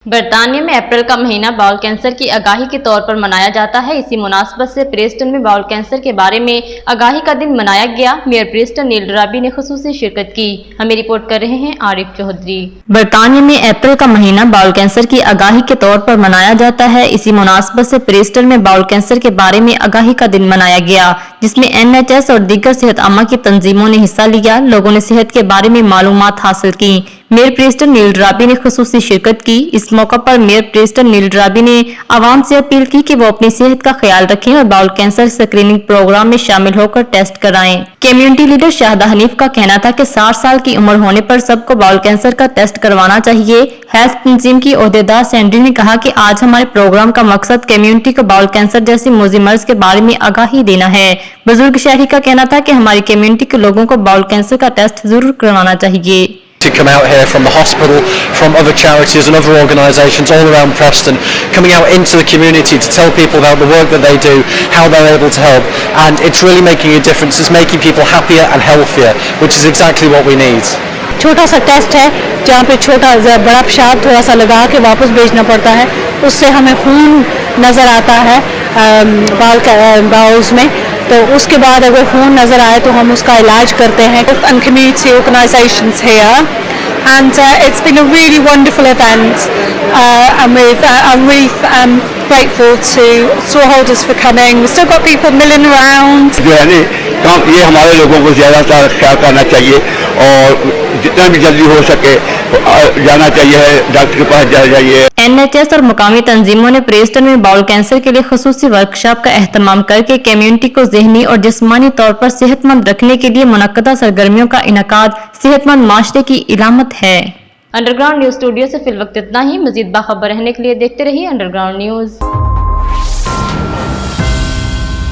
برطانیہ میں اپریل کا مہینہ باؤل کینسر کی آگاہی کے طور پر منایا جاتا ہے۔ اسی مناسبت سے پریسٹن میں باؤل کینسر کے بارے میں آگاہی کا دن منایا گیا۔ میئر پریسٹن نیل ڈرابی نے خصوصی شرکت کی۔ ہمیں رپورٹ کر رہے ہیں عارف چودھری۔ برطانیہ میں اپریل کا مہینہ باؤل کینسر کی آگاہی کے طور پر منایا جاتا ہے۔ اسی مناسبت سے پریسٹن میں باؤل کینسر کے بارے میں آگاہی کا دن منایا گیا، جس میں NHS اور دیگر صحت عامہ کی تنظیموں نے حصہ لیا۔ لوگوں نے صحت کے بارے میں معلومات حاصل کی۔ میئر پریسٹن نیل ڈرابی نے خصوصی شرکت کی۔ اس موقع پر میئر پریسٹن نیل ڈرابی نے عوام سے اپیل کی کہ وہ اپنی صحت کا خیال رکھیں اور باؤل کینسر اسکریننگ پروگرام میں شامل ہو کر ٹیسٹ کرائیں۔ کمیونٹی لیڈر شاہدہ حنیف کا کہنا تھا کہ 60 سال کی عمر ہونے پر سب کو باؤل کینسر کا ٹیسٹ کروانا چاہیے۔ ہیلتھ تنظیم کی عہدیدار سینڈری نے کہا کہ آج ہمارے پروگرام کا مقصد کمیونٹی کو باؤل کینسر جیسی موذی مرض کے بارے میں آگاہی دینا ہے۔ بزرگ شہری کا کہنا تھا کہ ہماری کمیونٹی کے لوگوں کو باؤل کینسر کا ٹیسٹ ضرور کروانا چاہیے۔ To come out here from the hospital, from other charities and other organisations all around Preston, coming out into the community to tell people about the work that they do, how they're able to help, and it's really making a difference. It's making people happier and healthier, which is exactly what we need. چھوٹا سا test ہے جہاں پہ چھوٹا بڑا پیشاب تھوڑا سا لگا کے واپس بھیجنا پڑتا ہے، اس سے ہمیں خون نظر آتا ہے باؤلز میں، تو اس کے بعد اگر خون نظر آئے تو ہم اس کا علاج کرتے ہیں۔ And community organisations here, and it's been a really wonderful event, and I'm really grateful to stallholders for coming. We've still got people milling around. جو ہے نا یہ ہمارے لوگوں کو زیادہ تر خیال کرنا چاہیے اور جتنا بھی جلدی ہو سکے جانا چاہیے، ڈاکٹر کے پاس جائیے۔ NHS اور مقامی تنظیموں نے پریسٹن میں باؤل کینسر کے لیے خصوصی ورکشاپ کا اہتمام کر کے کمیونٹی کو ذہنی اور جسمانی طور پر صحت مند رکھنے کے لیے منعقدہ سرگرمیوں کا انعقاد صحت مند معاشرے کی علامت ہے۔ انڈر گراؤنڈ نیوز اسٹوڈیو سے فی الوقت اتنا ہی۔ مزید باخبر رہنے کے لیے دیکھتے رہیے انڈر گراؤنڈ نیوز۔